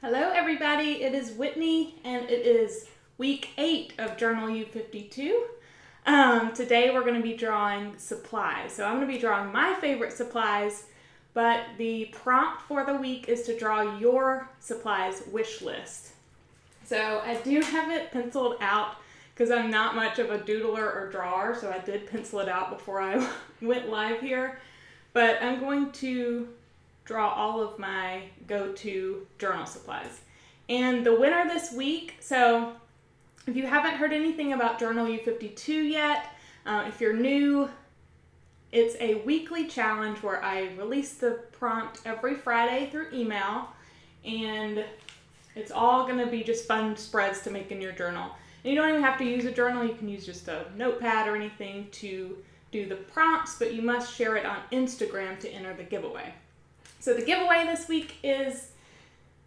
Hello everybody, it is Whitney and it is week 8 of Journal U52. Today we're going to be drawing supplies. So I'm going to be drawing my favorite supplies, but the prompt for the week is to draw your supplies wish list. So I do have it penciled out because I'm not much of a doodler or drawer, so I did pencil it out before I went live here. But I'm going to draw all of my go-to journal supplies. And the winner this week, so if you haven't heard anything about Journal U52 yet, if you're new, it's a weekly challenge where I release the prompt every Friday through email, and it's all going to be just fun spreads to make in your journal. And you don't even have to use a journal, you can use just a notepad or anything to do the prompts, but you must share it on Instagram to enter the giveaway. So the giveaway this week is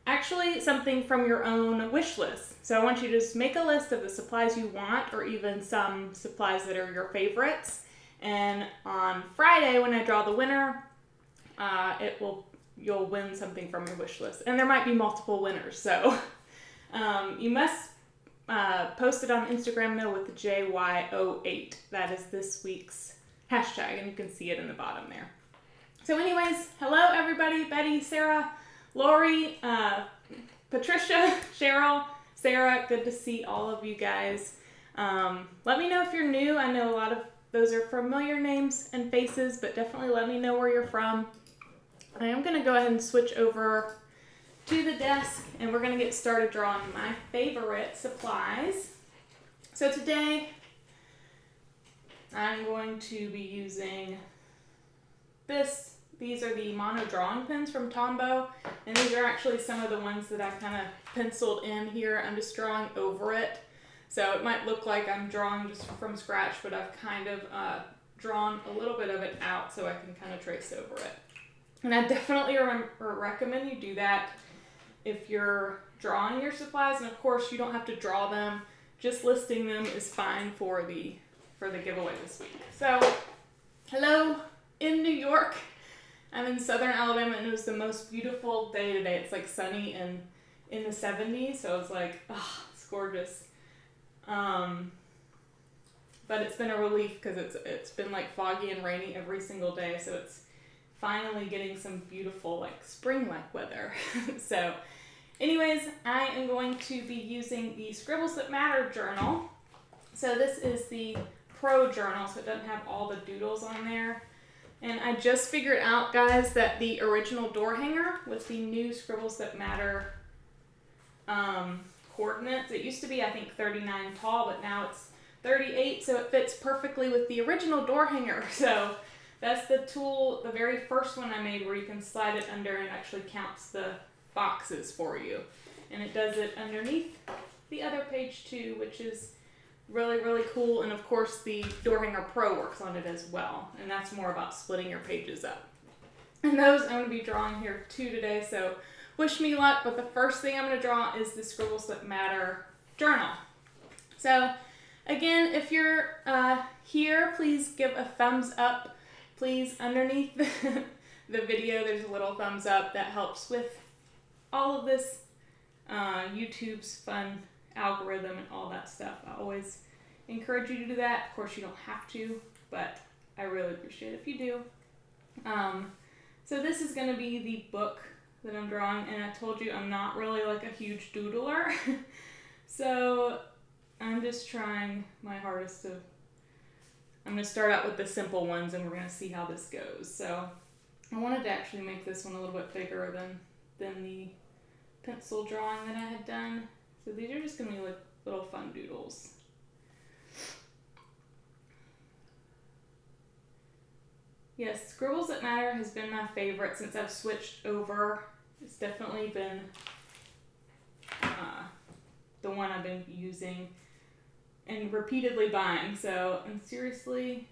actually something from your own wish list. So I want you to just make a list of the supplies you want, or even some supplies that are your favorites. And on Friday, when I draw the winner, you'll win something from your wish list. And there might be multiple winners, so you must post it on Instagram though with the JY08. That is this week's hashtag, and you can see it in the bottom there. So anyways, hello everybody, Betty, Sarah, Lori, Patricia, Cheryl, Sarah, good to see all of you guys. Let me know if you're new. I know a lot of those are familiar names and faces, but definitely let me know where you're from. I am going to go ahead and switch over to the desk, and we're going to get started drawing my favorite supplies. So today, I'm going to be using these are the mono drawing pens from Tombow, and these are actually some of the ones that I kind of penciled in here. I'm just drawing over it, so it might look like I'm drawing just from scratch, but I've kind of drawn a little bit of it out so I can kind of trace over it. And I definitely recommend you do that if you're drawing your supplies, and of course you don't have to draw them, just listing them is fine for the giveaway this week. So, hello in New York. I'm in southern Alabama, and it was the most beautiful day today. It's like sunny and in the 70s, so it's like, oh, it's gorgeous. But it's been a relief because it's been like foggy and rainy every single day, so it's finally getting some beautiful like spring-like weather. So anyways, I am going to be using the Scribbles That Matter journal. So this is the Pro journal, so it doesn't have all the doodles on there. And I just figured out, guys, that the original door hanger with the new Scribbles That Matter coordinates, it used to be, I think, 39 tall, but now it's 38, so it fits perfectly with the original door hanger. So that's the tool, the very first one I made, where you can slide it under and it actually counts the boxes for you. And it does it underneath the other page too, which is really, really cool. And of course the Door Hanger Pro works on it as well. And that's more about splitting your pages up. And those I'm going to be drawing here too today, so wish me luck. But the first thing I'm going to draw is the Scribbles That Matter journal. So again, if you're here, please give a thumbs up. Please, underneath the video, there's a little thumbs up that helps with all of this YouTube's fun algorithm and all that stuff. I always encourage you to do that. Of course, you don't have to, but I really appreciate it if you do. So this is going to be the book that I'm drawing, and I told you I'm not really like a huge doodler. So I'm just trying my hardest to... I'm going to start out with the simple ones, and we're going to see how this goes. So I wanted to actually make this one a little bit bigger than the pencil drawing that I had done. So these are just going to be like little fun doodles. Yes, Scribbles That Matter has been my favorite since I've switched over. It's definitely been the one I've been using and repeatedly buying. So, and seriously,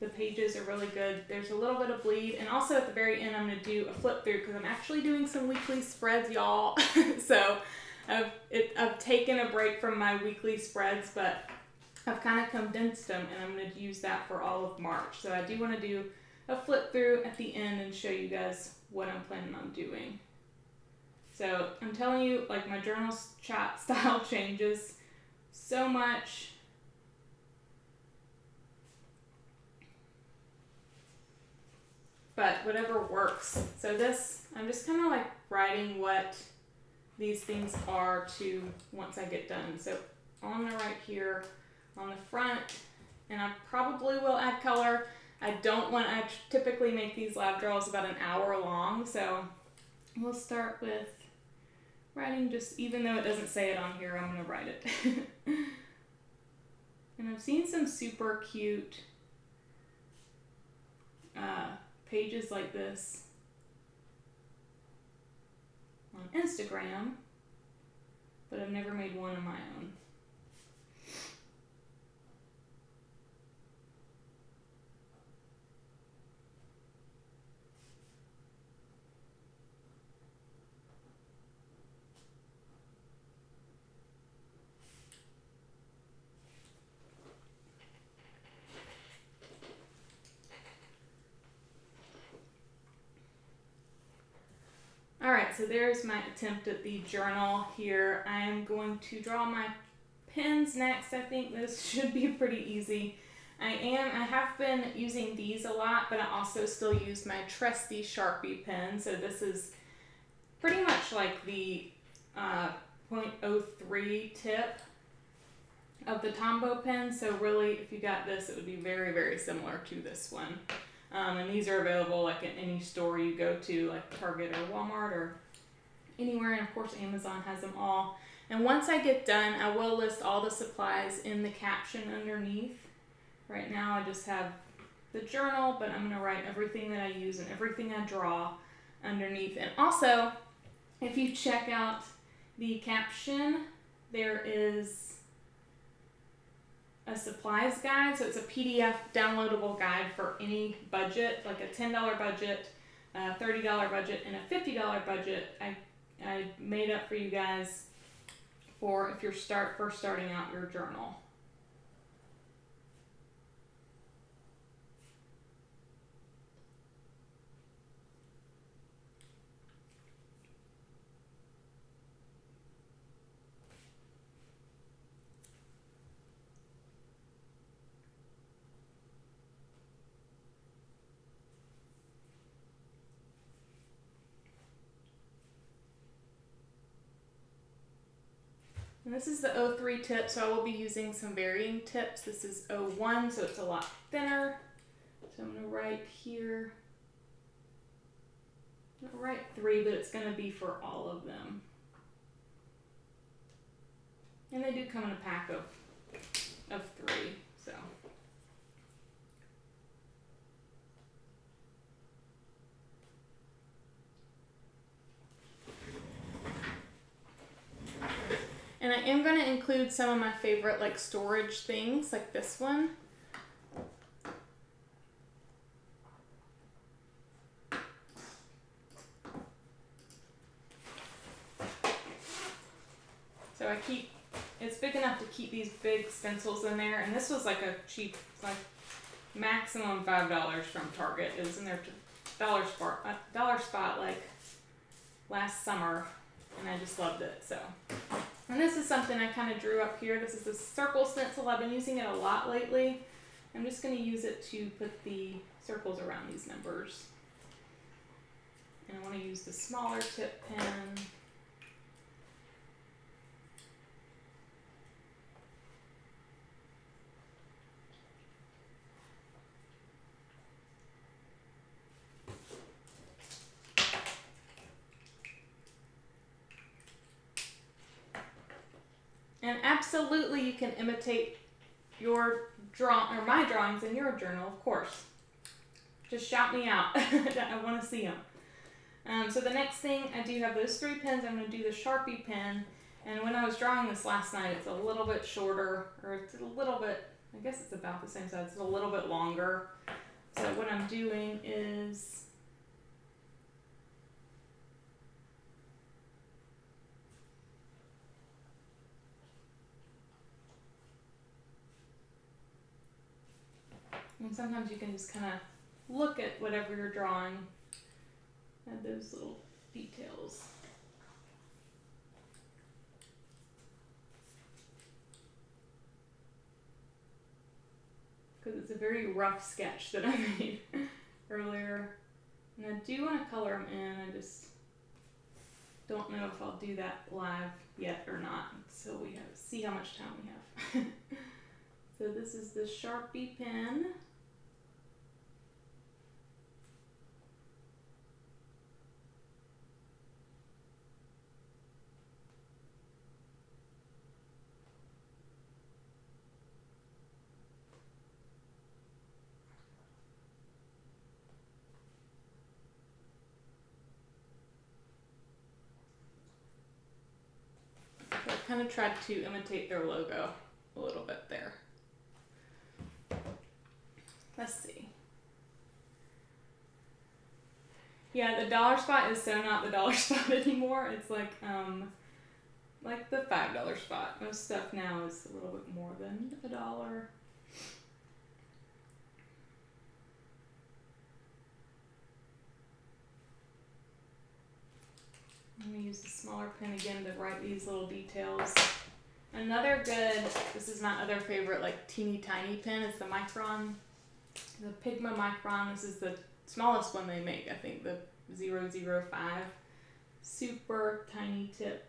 the pages are really good. There's a little bit of bleed, and also at the very end I'm going to do a flip through because I'm actually doing some weekly spreads, y'all. So I've taken a break from my weekly spreads, but I've kind of condensed them, and I'm going to use that for all of March. So I do want to do a flip through at the end and show you guys what I'm planning on doing. So I'm telling you, like, my journal style changes so much. But whatever works. So this, I'm just kind of like writing what these things are to once I get done. So I'm gonna write here on the front, and I probably will add color. I don't want to typically make these lab draws about an hour long, so we'll start with writing just, even though it doesn't say it on here, I'm gonna write it. And I've seen some super cute pages like this on Instagram, but I've never made one of my own. Alright, so there's my attempt at the journal here. I am going to draw my pens next. I think this should be pretty easy. I have been using these a lot, but I also still use my trusty Sharpie pen. So this is pretty much like the .03 tip of the Tombo pen. So really, if you got this, it would be very, very similar to this one. And these are available like in any store you go to, like Target or Walmart or anywhere. And of course, Amazon has them all. And once I get done, I will list all the supplies in the caption underneath. Right now, I just have the journal, but I'm going to write everything that I use and everything I draw underneath. And also, if you check out the caption, there is a supplies guide. So it's a PDF downloadable guide for any budget, like a $10 budget, a $30 budget, and a $50 budget. I made up for you guys for if you're first starting out your journal. And this is the 03 tip, so I will be using some varying tips. This is 01, so it's a lot thinner. So I'm going to write here, I'm going to write 3, but it's going to be for all of them. And they do come in a pack of 3, so. And I am going to include some of my favorite like storage things, like this one. So it's big enough to keep these big stencils in there. And this was like a cheap, like maximum $5 from Target. It was in their dollar spot like last summer, and I just loved it. So. And this is something I kind of drew up here. This is the circle stencil. I've been using it a lot lately. I'm just going to use it to put the circles around these numbers. And I want to use the smaller tip pen. And absolutely you can imitate your my drawings in your journal, of course. Just shout me out. I want to see them. So the next thing, I do have those 3 pens. I'm going to do the Sharpie pen. And when I was drawing this last night, it's a little bit shorter, or it's a little bit, I guess it's about the same size. It's a little bit longer. So what I'm doing is and sometimes you can just kind of look at whatever you're drawing, add those little details. because it's a very rough sketch that I made earlier. And I do want to color them in, I just don't know if I'll do that live yet or not. So we have see how much time we have. So this is the Sharpie pen. I kind of tried to imitate their logo a little bit there. Let's see. Yeah, the dollar spot is so not the dollar spot anymore. It's like the $5 spot. Most stuff now is a little bit more than $1. I'm going to use the smaller pen again to write these little details. Another good, this is my other favorite, like teeny tiny pen, is the Micron, the Pigma Micron. This is the smallest one they make, I think, the 005. Super tiny tip.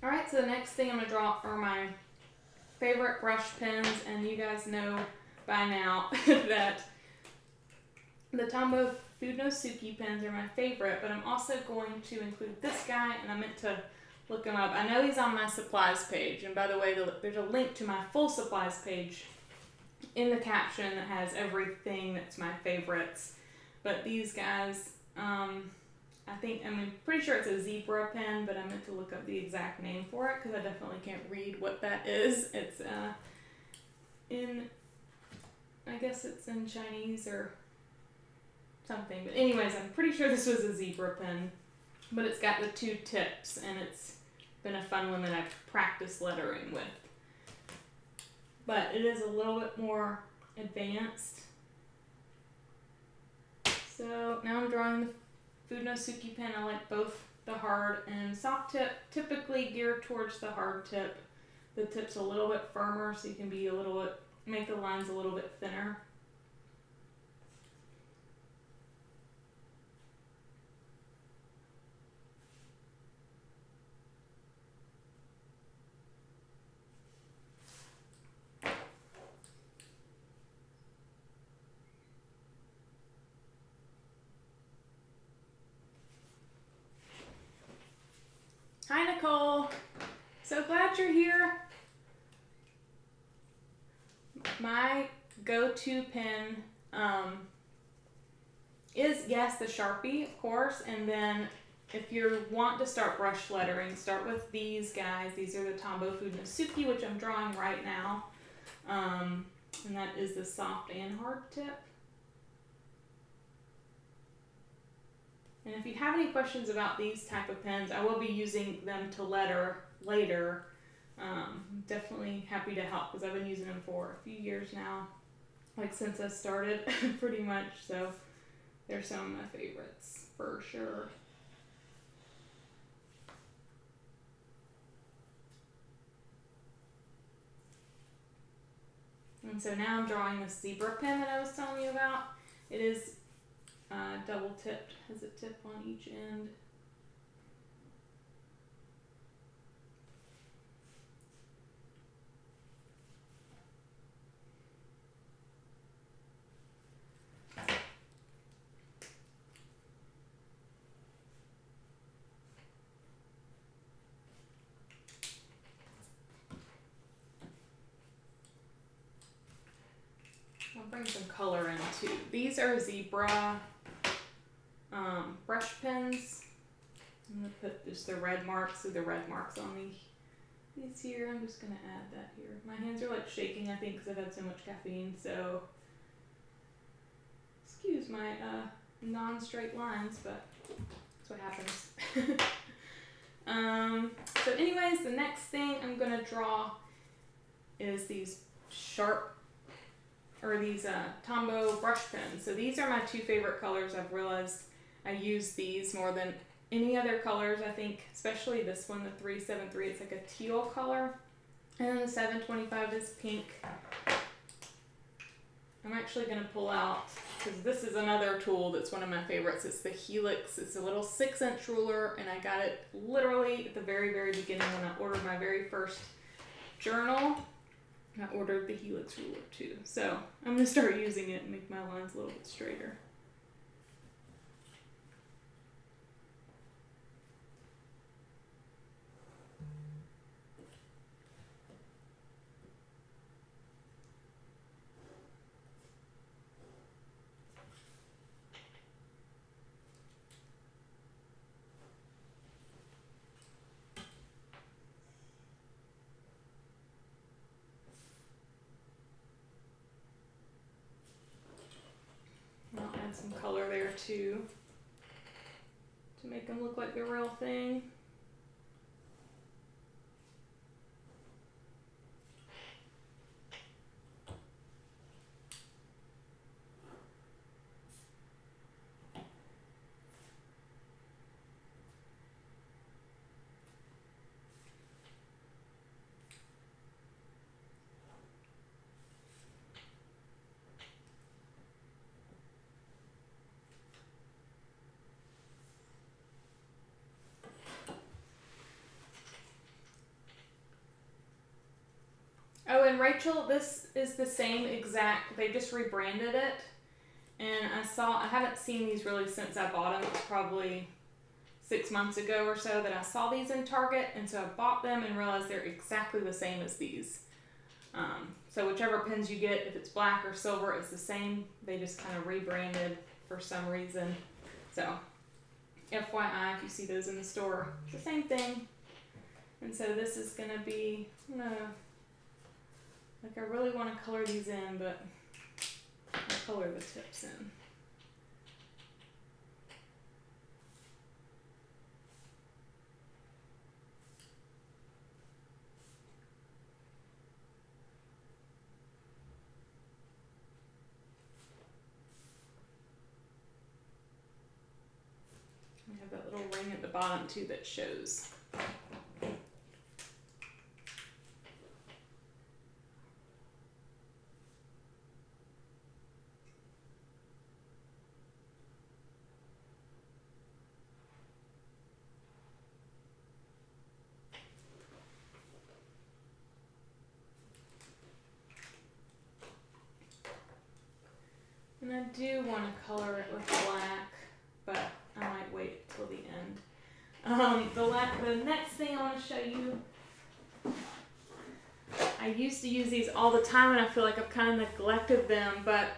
Alright, so the next thing I'm going to draw are my favorite brush pens, and you guys know by now that the Tombow Funosuke pens are my favorite, but I'm also going to include this guy, and I meant to look him up. I know he's on my supplies page, and by the way, there's a link to my full supplies page in the caption that has everything that's my favorites. But these guys, I'm pretty sure it's a zebra pen, but I meant to look up the exact name for it because I definitely can't read what that is. It's I guess it's in Chinese or something. But anyways, I'm pretty sure this was a zebra pen, but it's got the 2 tips, and it's been a fun one that I've practiced lettering with. But it is a little bit more advanced. So now I'm drawing the Funosuke pen. I like both the hard and soft tip, typically geared towards the hard tip. The tip's a little bit firmer, so you can be make the lines a little bit thinner. Hi, Nicole. So glad you're here. My go-to pen is, yes, the Sharpie, of course. And then if you want to start brush lettering, start with these guys. These are the Tombow Funosuke, which I'm drawing right now. And that is the soft and hard tip. And if you have any questions about these type of pens, I will be using them to letter later. Definitely happy to help because I've been using them for a few years now, like since I started pretty much. So they're some of my favorites for sure. And so now I'm drawing this zebra pen that I was telling you about. It is double tipped, has a tip on each end. I'll bring some color in too. These are zebra brush pens. I'm going to put just the red marks, so the red marks on these here. I'm just going to add that here. My hands are like shaking, I think, because I've had so much caffeine, so excuse my non-straight lines, but That's what happens. So anyways, the next thing I'm gonna draw is these Tombow brush pens. So these are my two favorite colors. I've realized I use these more than any other colors, I think, especially this one, the 373. It's like a teal color. And then the 725 is pink. I'm actually going to pull out, because this is another tool that's one of my favorites. It's the Helix. It's a little 6-inch ruler, and I got it literally at the very, very beginning when I ordered my very first journal. I ordered the Helix Ruler too. So I'm going to start using it and make my lines a little bit straighter. I'll add some color there too to make them look like the real thing. Oh, and Rachel, this is the same exact, they just rebranded it. And I haven't seen these really since I bought them. It was probably 6 months ago or so that I saw these in Target. And so I bought them and realized they're exactly the same as these. So whichever pens you get, if it's black or silver, it's the same. They just kind of rebranded for some reason. So FYI, if you see those in the store, it's the same thing. And so this is going to be, I really want to color these in, but I'll color the tips in. We have that little ring at the bottom too that shows. And I do want to color it with black, but I might wait till the end. The next thing I want to show you, I used to use these all the time and I feel like I've kind of neglected them, but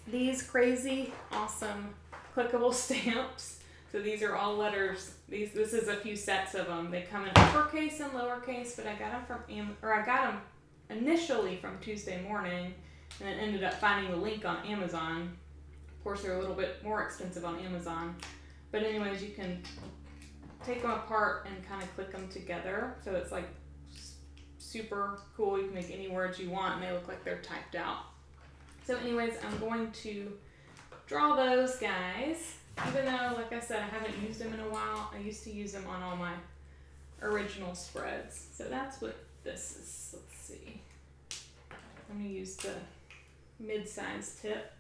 these crazy, awesome clickable stamps. So these are all letters. This is a few sets of them. They come in uppercase and lowercase, but I got them I got them initially from Tuesday Morning. And then ended up finding the link on Amazon. Of course, they're a little bit more expensive on Amazon. But anyways, you can take them apart and kind of click them together. So it's like super cool. You can make any words you want and they look like they're typed out. So anyways, I'm going to draw those guys. Even though, like I said, I haven't used them in a while. I used to use them on all my original spreads. So that's what this is. Let's see. I'm going to use the mid-size tip.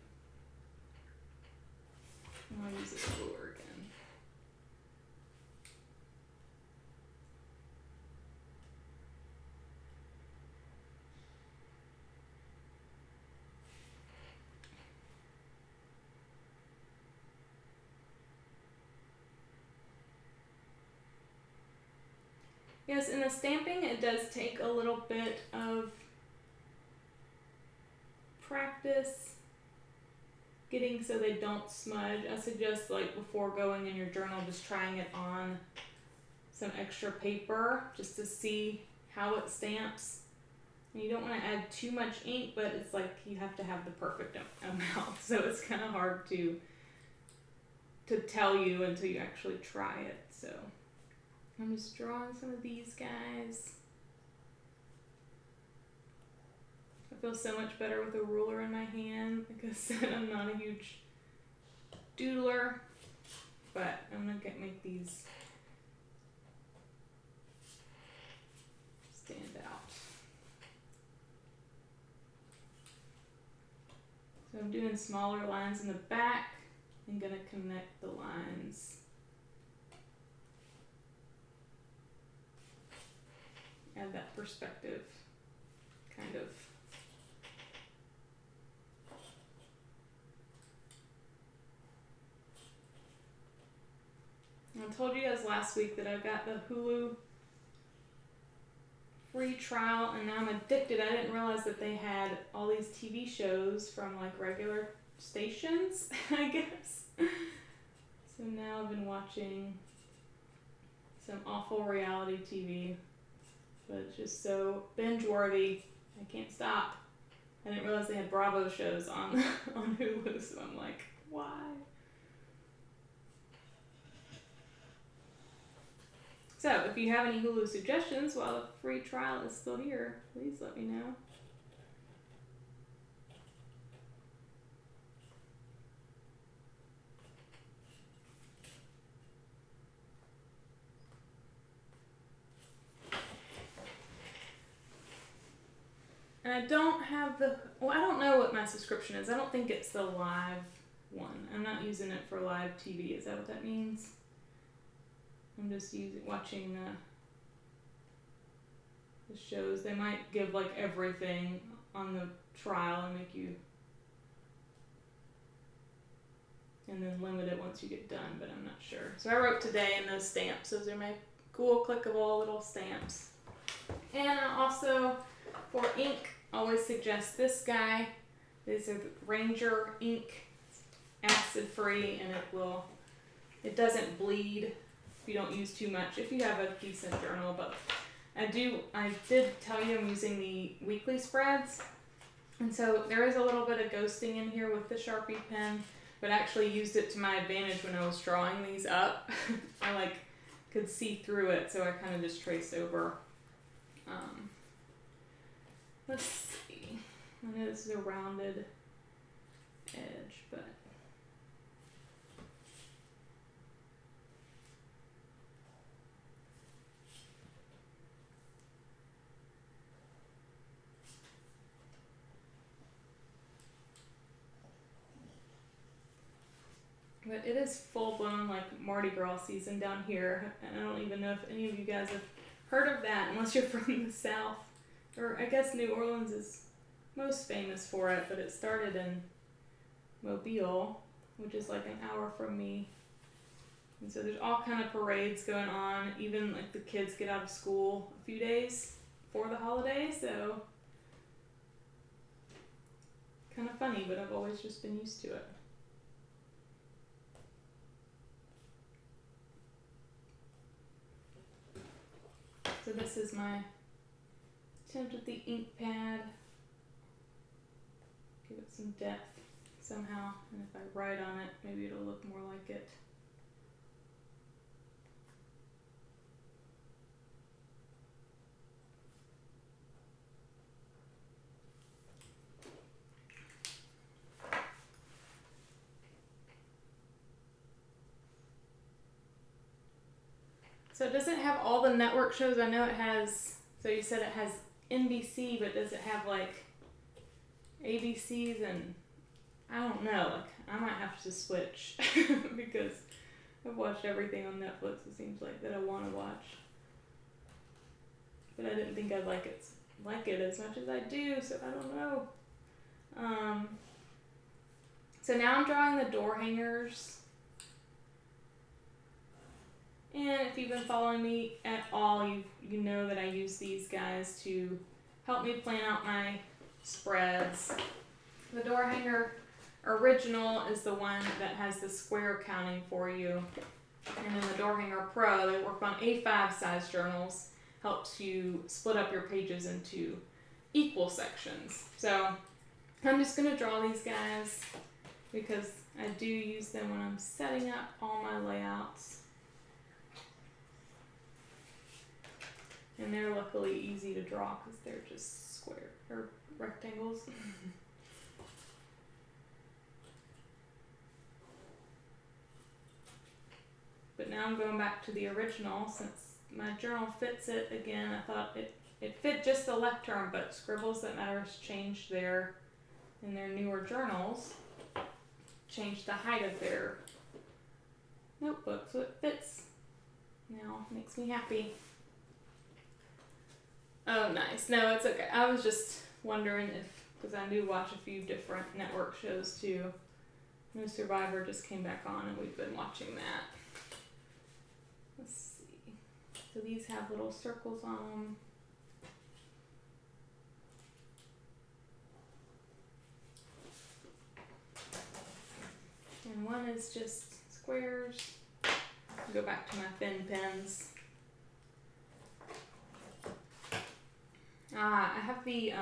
I'll use this ruler again. Yes, in the stamping it does take a little bit of practice getting so they don't smudge. I suggest, like, before going in your journal, just trying it on some extra paper just to see how it stamps. And you don't want to add too much ink, but it's like you have to have the perfect amount, so it's kind of hard to to tell you until you actually try it. So I'm just drawing some of these guys. I feel so much better with a ruler in my hand because I'm not a huge doodler, but I'm gonna make these stand out. So I'm doing smaller lines in the back and gonna connect the lines. Add that perspective, kind of. I told you guys last week that I got the Hulu free trial and now I'm addicted. I didn't realize that they had all these TV shows from like regular stations, I guess. So now I've been watching some awful reality TV, but it's just so binge-worthy. I can't stop. I didn't realize they had Bravo shows on on Hulu, so I'm like, why? So, if you have any Hulu suggestions while the free trial is still here, please let me know. And I don't have I don't know what my subscription is. I don't think it's the live one. I'm not using it for live TV. Is that what that means? I'm just watching the shows. They might give like everything on the trial and make you, and then limit it once you get done, but I'm not sure. So I wrote today in those stamps. Those are my cool clickable little stamps. And I also, for ink, always suggest this guy. These are the Ranger ink, acid free, and it doesn't bleed if you don't use too much, if you have a decent journal. But I did tell you I'm using the weekly spreads, and so there is a little bit of ghosting in here with the Sharpie pen, but I actually used it to my advantage when I was drawing these up. I could see through it, so I kind of just traced over. Let's see, I know this is a rounded edge, but it is full-blown like Mardi Gras season down here, and I don't even know if any of you guys have heard of that unless you're from the South. Or I guess New Orleans is most famous for it, but it started in Mobile, which is like an hour from me. And so there's all kind of parades going on. Even like the kids get out of school a few days for the holiday, so kind of funny, but I've always just been used to it. So this is my attempt with the ink pad. Give it some depth somehow, and if I write on it, maybe it'll look more like it. So it doesn't have all the network shows. I know it has, so you said it has NBC, but does it have like ABCs and I don't know, like I might have to switch because I've watched everything on Netflix, it seems like, that I want to watch. But I didn't think I'd like it as much as I do, so I don't know. So now I'm drawing the door hangers. And if you've been following me at all, you know that I use these guys to help me plan out my spreads. The door hanger original is the one that has the square counting for you. And then the door hanger pro, they work on A5 size journals, helps you split up your pages into equal sections. So I'm just going to draw these guys because I do use them when I'm setting up all my layouts. And they're luckily easy to draw because they're just square or rectangles. But now I'm going back to the original since my journal fits it again. I thought it fit just the left turn, but Scribbles That Matter has changed in their newer journals, changed the height of their notebook so it fits now. Makes me happy. Oh, nice. No, it's okay. I was just wondering because I do watch a few different network shows too. No Survivor just came back on and we've been watching that. Let's see. So these have little circles on them. And one is just squares. I'll go back to my thin pens. I have the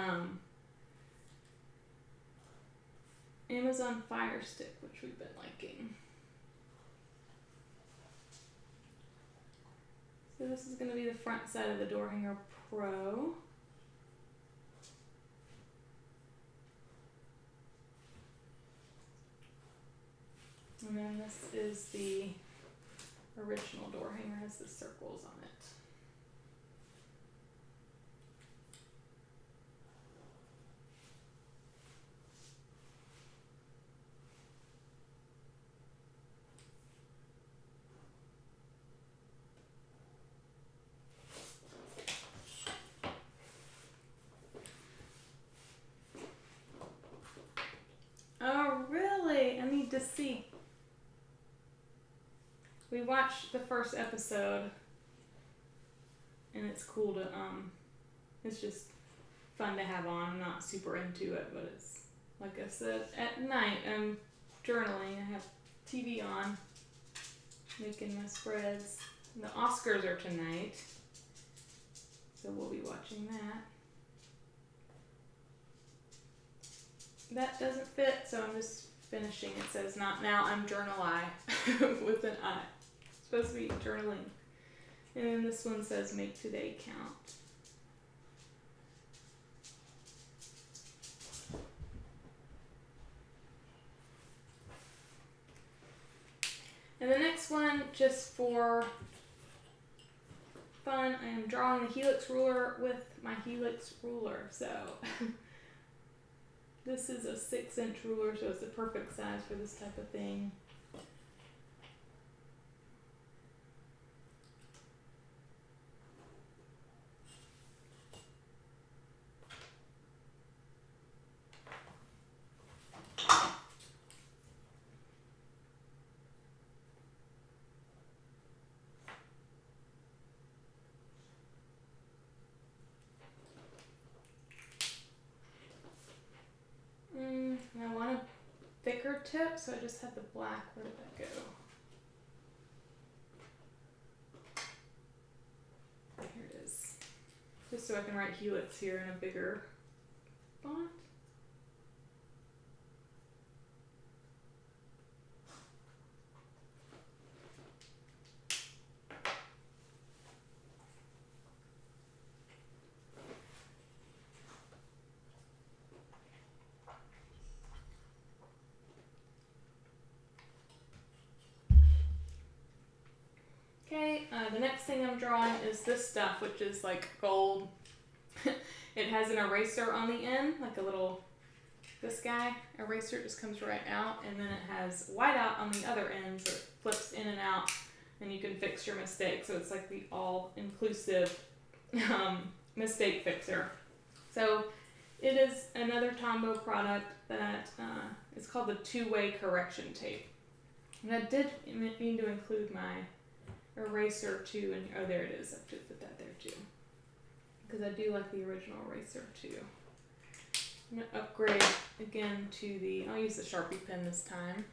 Amazon Fire Stick, which we've been liking. So this is going to be the front side of the Door Hanger Pro. And then this is the original door hanger, has the circles on it. Oh, really? I need to see. We watched the first episode, and it's cool to, it's just fun to have on. I'm not super into it, but it's, like I said, at night I'm journaling. I have TV on, making my spreads. The Oscars are tonight, so we'll be watching that. That doesn't fit, so I'm just finishing. It says not now, I'm journal I with an I. It's supposed to be journaling. And then this one says make today count. And the next one, just for fun, I am drawing the Helix Ruler with my Helix Ruler. So this is a 6-inch ruler, so it's the perfect size for this type of thing. I want a thicker tip, so I just had the black. Where did that go? Here it is. Just so I can write Helix here in a bigger font. Okay, the next thing I'm drawing is this stuff, which is like gold. It has an eraser on the end, like a little, this guy, eraser just comes right out, and then it has whiteout on the other end, so it flips in and out, and you can fix your mistake. So it's like the all-inclusive mistake fixer. So it is another Tombow product that is called the two-way correction tape. And I did mean to include my eraser too, and oh, there it is. I should put that there too, because I do like the original eraser too. I'm gonna upgrade again to the, I'll use the Sharpie pen this time.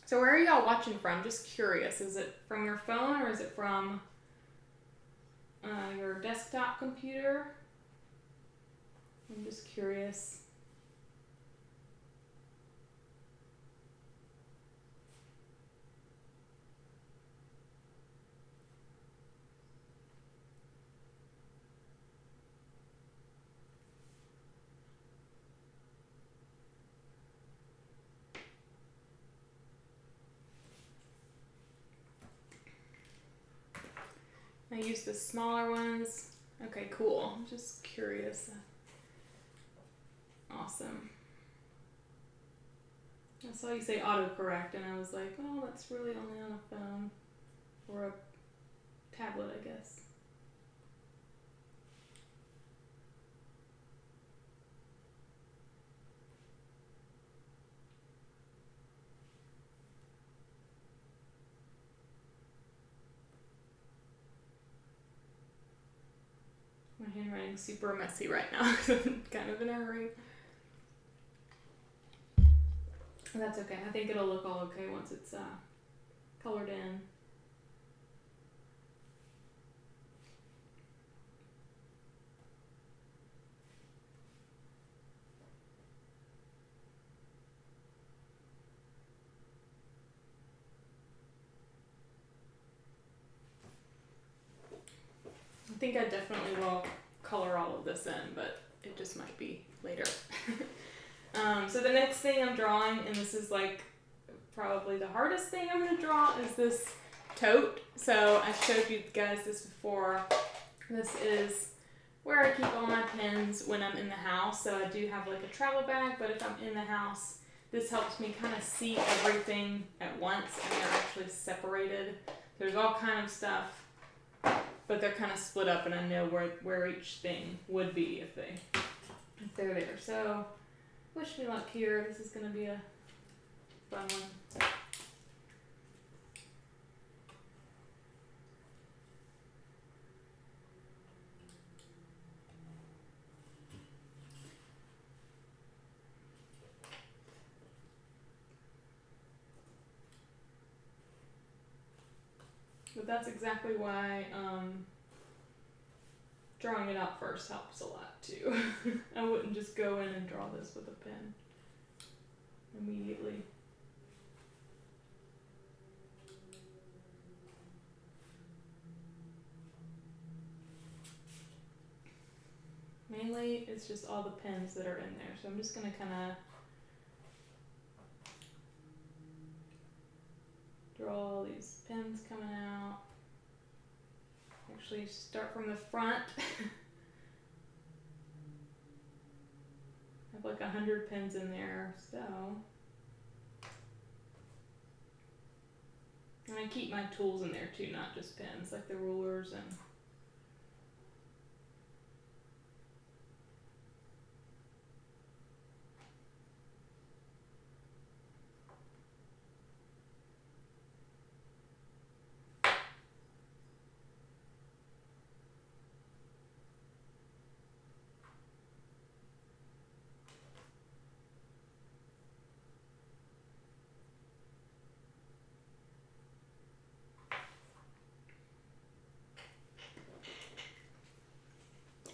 So where are y'all watching from? Just curious. Is it from your phone or is it from your desktop computer? I'm just curious. I use the smaller ones. Okay, cool. I'm just curious. Awesome. I saw you say autocorrect and I was like, well, that's really only on a phone or a tablet, I guess. My handwriting's super messy right now because I'm kind of in a hurry. That's okay. I think it'll look all okay once it's colored in. I think I definitely will color all of this in, but it just might be later. So the next thing I'm drawing, and this is like probably the hardest thing I'm going to draw, is this tote. So I showed you guys this before. This is where I keep all my pens when I'm in the house. So I do have like a travel bag, but if I'm in the house, this helps me kind of see everything at once, and they're actually separated. There's all kind of stuff, but they're kind of split up, and I know where each thing would be if they're there. So wish me luck here. This is going to be a fun one. But that's exactly why drawing it out first helps a lot too. I wouldn't just go in and draw this with a pen immediately. Mainly it's just all the pens that are in there, so I'm just going to kind of draw all these pens coming out. Actually start from the front. I have like 100 pens in there, so. And I keep my tools in there too, not just pens, like the rulers and.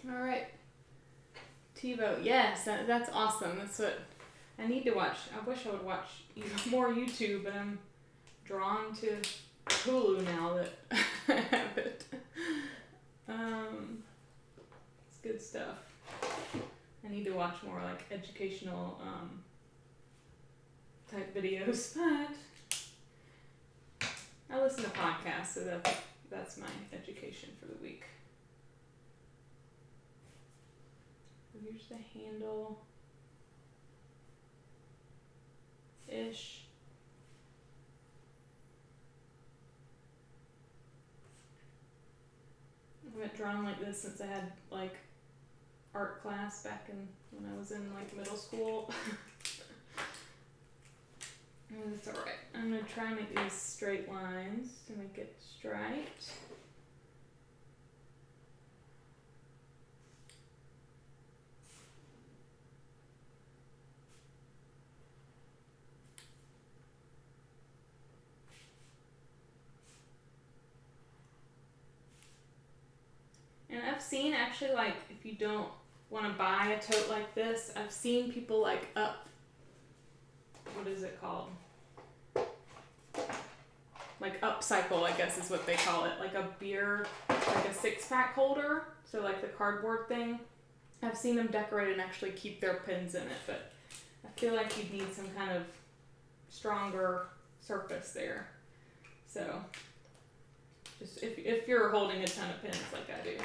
All right, TiVo, yes, that's awesome. That's what I need to watch. I wish I would watch more YouTube, but I'm drawn to Hulu now that I have it. It's good stuff. I need to watch more like educational type videos, but I listen to podcasts, so that's my education for the week. Here's the handle ish. I haven't drawn like this since I had like art class back when I was in like middle school. And it's alright. I'm gonna try and make these straight lines to make it striped. And I've seen actually, like, if you don't want to buy a tote like this, I've seen people like what is it called? Like upcycle, I guess is what they call it. Like a beer, like a 6-pack holder. So like the cardboard thing. I've seen them decorate and actually keep their pins in it, but I feel like you'd need some kind of stronger surface there. So just if you're holding a ton of pins like I do.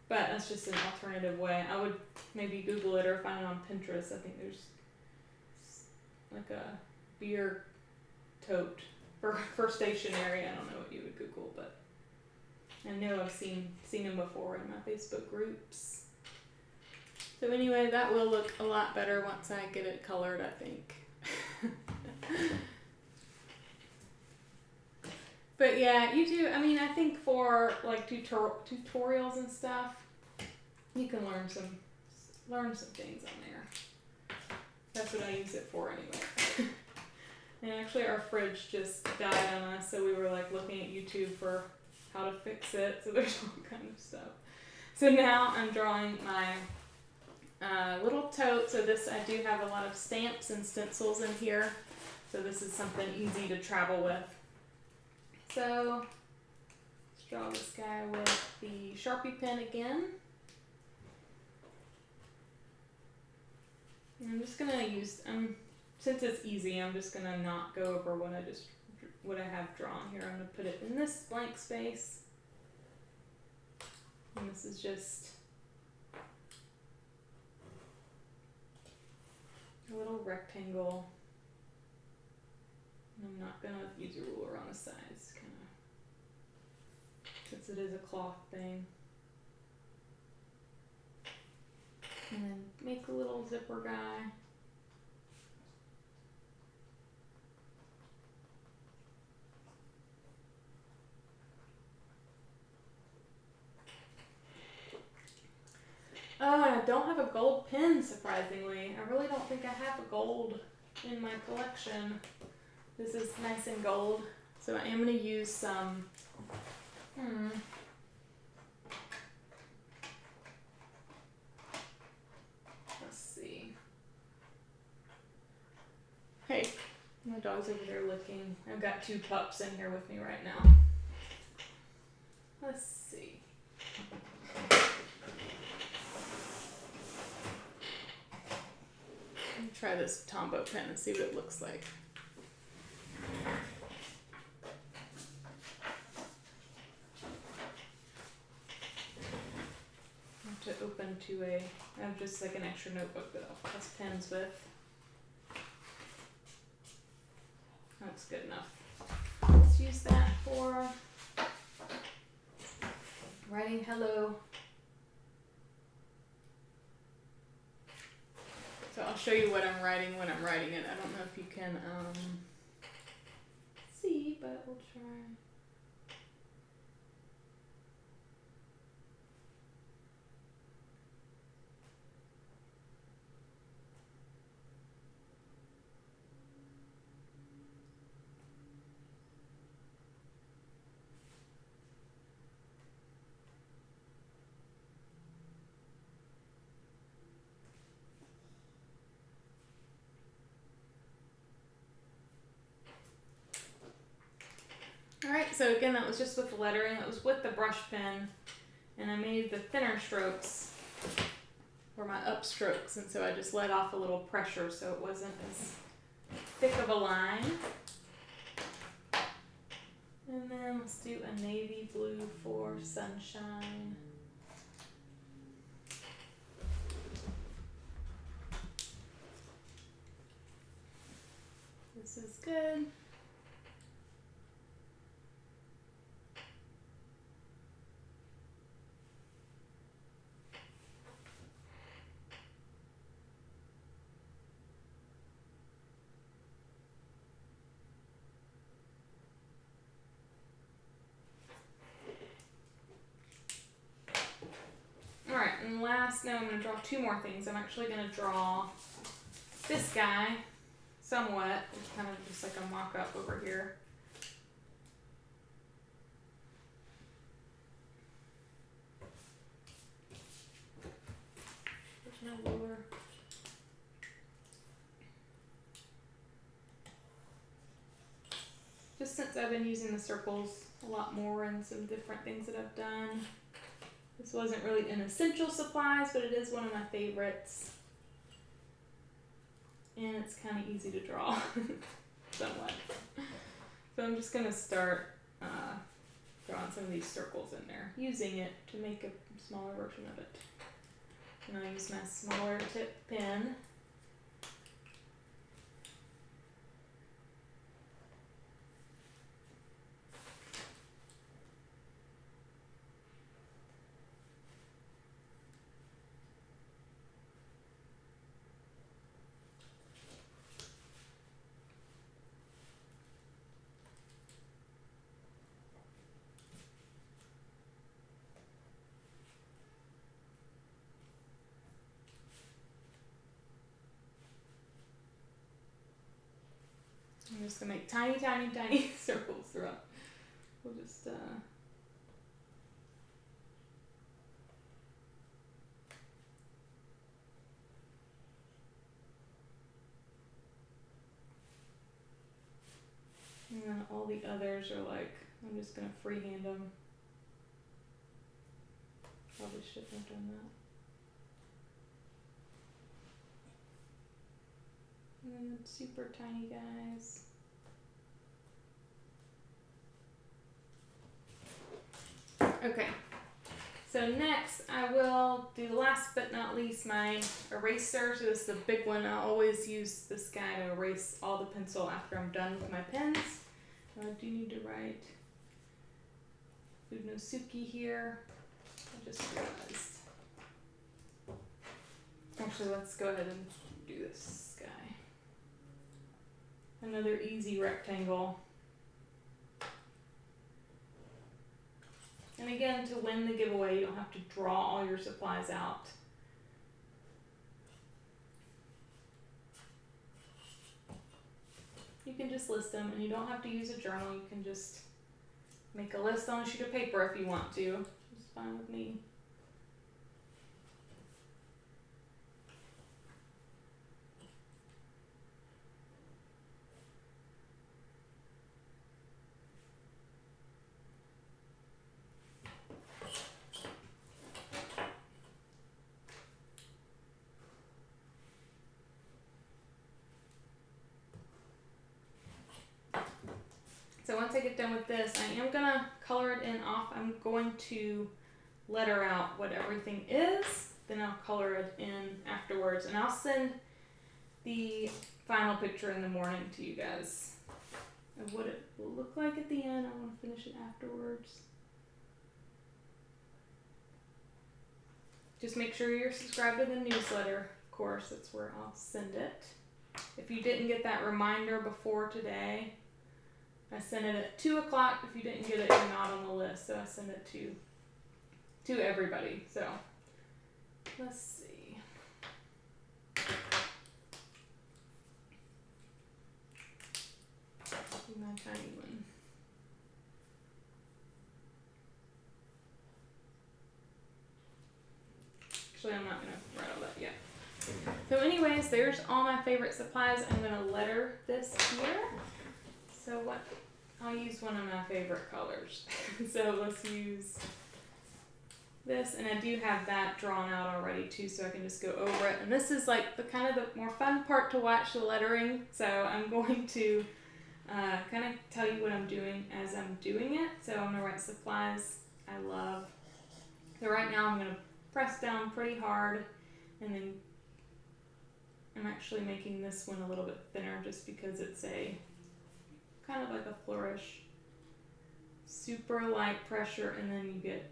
But that's just an alternative way. I would maybe Google it or find it on Pinterest. I think there's like a beer tote for stationery. I don't know what you would Google, but I know I've seen them before in my Facebook groups. So anyway, that will look a lot better once I get it colored, I think. But yeah, you do, I mean, I think for like tutorials and stuff, you can learn some things on there. That's what I use it for anyway. And actually our fridge just died on us, so we were like looking at YouTube for how to fix it, so there's all kind of stuff. So now I'm drawing my little tote. So this, I do have a lot of stamps and stencils in here, so this is something easy to travel with. So let's draw this guy with the Sharpie pen again. And I'm just gonna use, since it's easy, I'm just gonna not go over what I have drawn here. I'm gonna put it in this blank space. And this is just a little rectangle. And I'm not gonna use a ruler on the sides, since it is a cloth thing. And then make a little zipper guy. Oh, and I don't have a gold pen, surprisingly. I really don't think I have a gold in my collection. This is nice and gold. So I am going to use some, let's see. Hey, my dog's over there licking. I've got 2 pups in here with me right now. Let's see. Let me try this Tombo pen and see what it looks like. I have to open to I have just like an extra notebook that I'll press pens with. That's good enough. Let's use that for writing hello. So I'll show you what I'm writing when I'm writing it. I don't know if you can see, but we'll try. Alright, so again, that was just with the lettering. It was with the brush pen, and I made the thinner strokes for my up strokes, and so I just let off a little pressure so it wasn't as thick of a line. And then let's do a navy blue for sunshine. This is good. Alright, and last, now I'm going to draw 2 more things. I'm actually going to draw this guy somewhat. It's kind of just like a mock-up over here. just since I've been using the circles a lot more in some different things that I've done. This wasn't really an essential supplies, but it is one of my favorites. And it's kind of easy to draw, somewhat. So I'm just going to start drawing some of these circles in there, using it to make a smaller version of it. And I'll use my smaller tip pen. I'm just going to make tiny, tiny, tiny circles throughout. We'll just, and then all the others are like, I'm just going to freehand them. Probably shouldn't have done that. And then the super tiny guys. Okay, so next I will do last but not least my eraser. So this is the big one. I always use this guy to erase all the pencil after I'm done with my pens. I do need to write Budnosuke here. I just realized. Actually, let's go ahead and do this guy. Another easy rectangle. And again, to win the giveaway, you don't have to draw all your supplies out. You can just list them, and you don't have to use a journal. You can just make a list on a sheet of paper if you want to. It's fine with me. So once I get done with this, I am gonna color it in off. I'm going to letter out what everything is, then I'll color it in afterwards, and I'll send the final picture in the morning to you guys of what it will look like at the end. I want to finish it afterwards. Just make sure you're subscribed to the newsletter, of course, that's where I'll send it. If you didn't get that reminder before today, I sent it at 2 o'clock. If you didn't get it, you're not on the list, so I send it to everybody. So let's see. My tiny one. Actually, I'm not going to write all that yet. So anyways, there's all my favorite supplies. I'm going to letter this here. So what? I'll use one of my favorite colors. So let's use this, and I do have that drawn out already too, so I can just go over it. And this is like the kind of the more fun part to watch, the lettering. So I'm going to kind of tell you what I'm doing as I'm doing it. So I'm gonna write supplies I love. So right now I'm gonna press down pretty hard, and then I'm actually making this one a little bit thinner just because it's a kind of like a flourish. Super light pressure, and then you get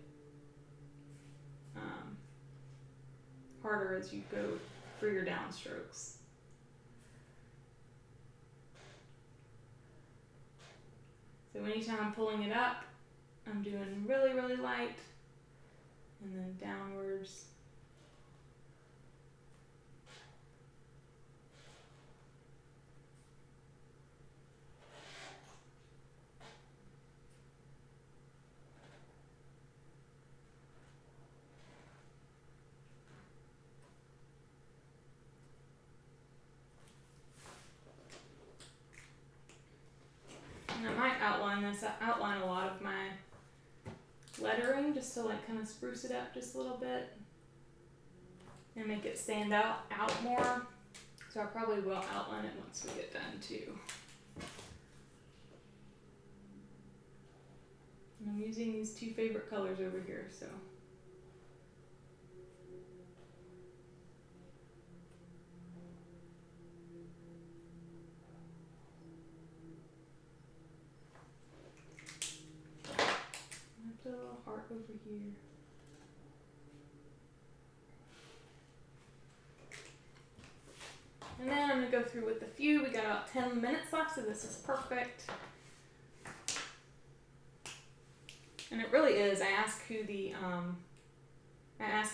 harder as you go for your downstrokes. So anytime I'm pulling it up, I'm doing really, really light, and then downwards. And I might outline this. I outline a lot of my lettering just to like kind of spruce it up just a little bit and make it stand out more. So I probably will outline it once we get done too. And I'm using these two favorite colors over here, so. A little heart over here. And then I'm going to go through with a few. We got about 10 minutes left, so this is perfect. And it really is. I asked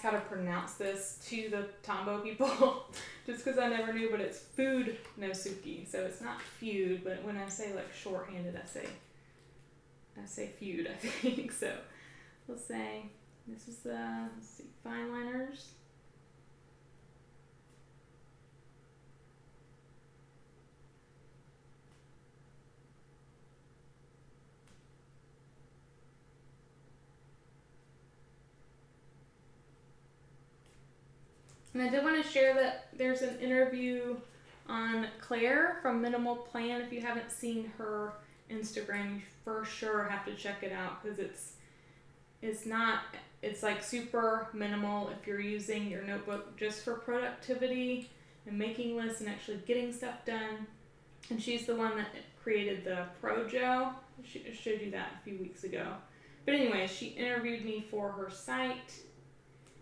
how to pronounce this to the Tombo people, just because I never knew, but it's food no suki. So it's not feud, but when I say like shorthanded, I say feud, I think. So we'll say this is the, let's see, fine liners. And I did want to share that there's an interview on Claire from Minimal Plan. If you haven't seen her Instagram, you for sure have to check it out, because it's like super minimal if you're using your notebook just for productivity and making lists and actually getting stuff done. And she's the one that created the Projo. She showed you that a few weeks ago. But anyway, she interviewed me for her site,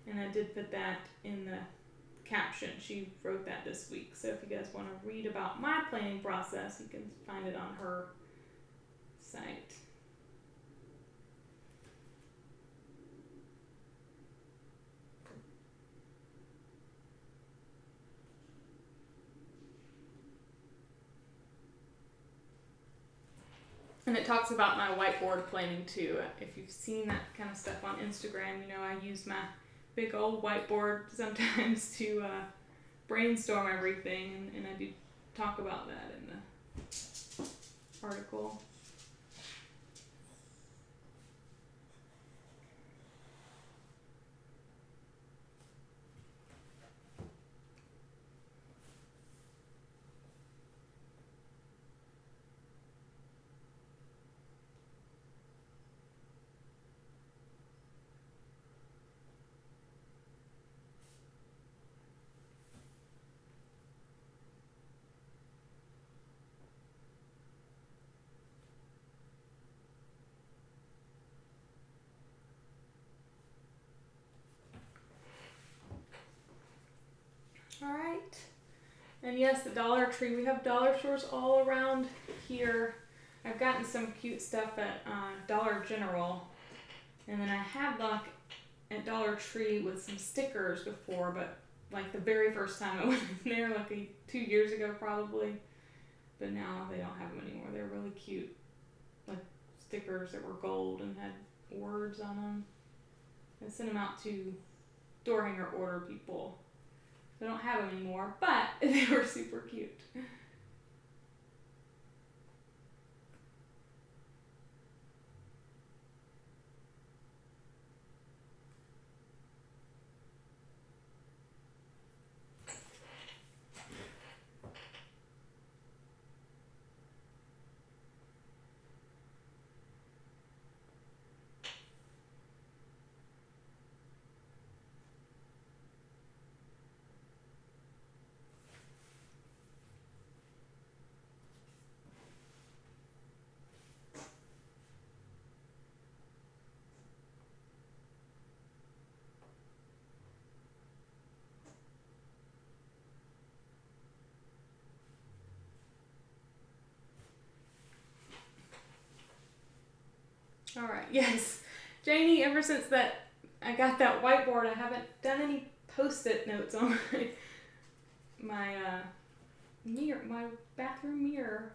and I did put that in the caption. She wrote that this week. So if you guys want to read about my planning process, you can find it on her site. And it talks about my whiteboard planning too. If you've seen that kind of stuff on Instagram, you know I use my big old whiteboard sometimes to brainstorm everything, and I do talk about that in the article. All right. And yes, the Dollar Tree. We have dollar stores all around here. I've gotten some cute stuff at Dollar General. And then I had luck at Dollar Tree with some stickers before, but like the very first time I went in there, like 2 years ago probably. But now they don't have them anymore. They're really cute, like stickers that were gold and had words on them. I sent them out to door hanger order people. They don't have them anymore, but they were super cute. All right, yes. Janie, ever since that I got that whiteboard, I haven't done any post-it notes on my mirror, my bathroom mirror.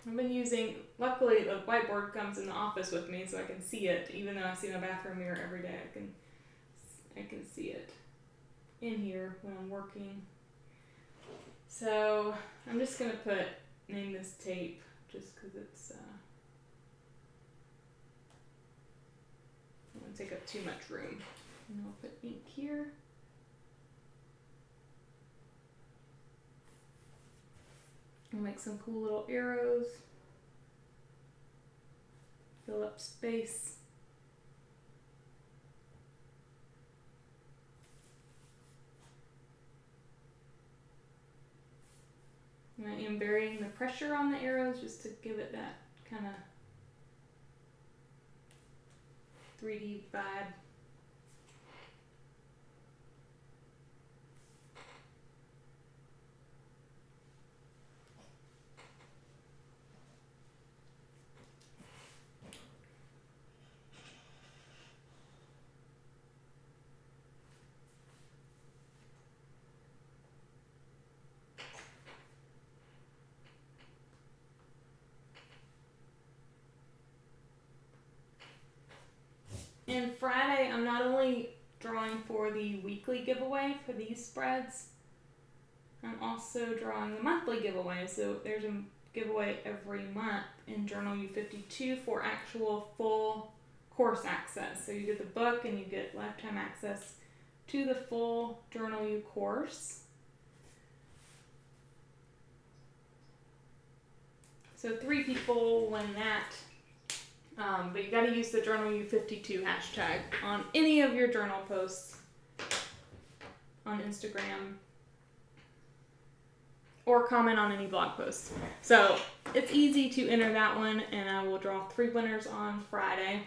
I've been using, luckily the whiteboard comes in the office with me so I can see it. Even though I see my bathroom mirror every day, I can see it in here when I'm working. So I'm just going to name this tape just because it's I don't want to take up too much room. And I'll put ink here. I'll make some cool little arrows. Fill up space. And I am varying the pressure on the arrows just to give it that kind of 3D vibe. And Friday, I'm not only drawing for the weekly giveaway for these spreads, I'm also drawing the monthly giveaway. So there's a giveaway every month in Journal U52 for actual full course access. So you get the book and you get lifetime access to the full Journal U course. So 3 people win that. But you got to use the Journal U52 hashtag on any of your journal posts on Instagram or comment on any blog posts. So it's easy to enter that one, and I will draw 3 winners on Friday.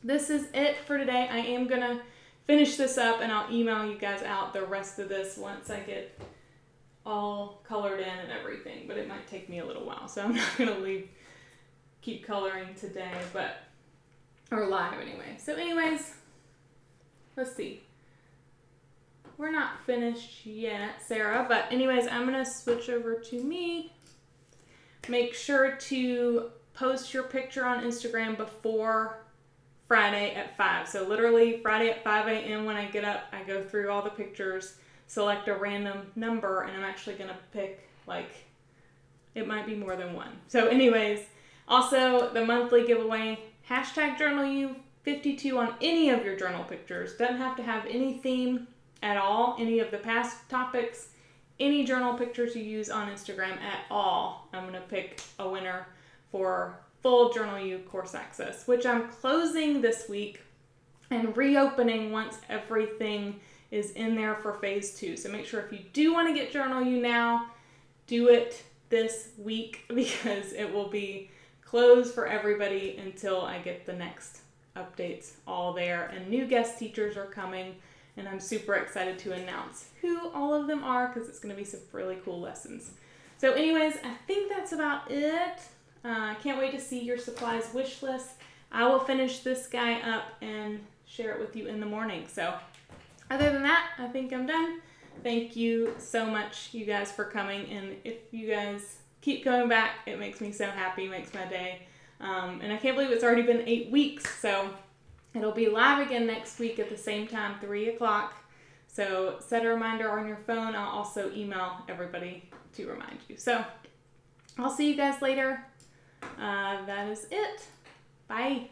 This is it for today. I am going to finish this up, and I'll email you guys out the rest of this once I get all colored in and everything, but it might take me a little while, so I'm not going to keep coloring today, or live anyway. So anyways, let's see. We're not finished yet, Sarah, but anyways, I'm going to switch over to me. Make sure to post your picture on Instagram before Friday at 5. So literally Friday at 5 a.m. when I get up, I go through all the pictures, select a random number, and I'm actually going to pick, it might be more than one. So anyways, also the monthly giveaway, hashtag Journal U52 on any of your journal pictures. Doesn't have to have any theme at all, any of the past topics, any journal pictures you use on Instagram at all. I'm going to pick a winner for full Journal U course access, which I'm closing this week and reopening once everything is in there for phase 2. So make sure if you do want to get Journal U now, do it this week because it will be closed for everybody until I get the next updates all there. And new guest teachers are coming, and I'm super excited to announce who all of them are because it's going to be some really cool lessons. So anyways, I think that's about it. Can't wait to see your supplies wish list. I will finish this guy up and share it with you in the morning. So other than that, I think I'm done. Thank you so much, you guys, for coming. And if you guys keep coming back, it makes me so happy, makes my day. And I can't believe it's already been 8 weeks. So it'll be live again next week at the same time, 3 o'clock. So set a reminder on your phone. I'll also email everybody to remind you. So I'll see you guys later. That is it. Bye.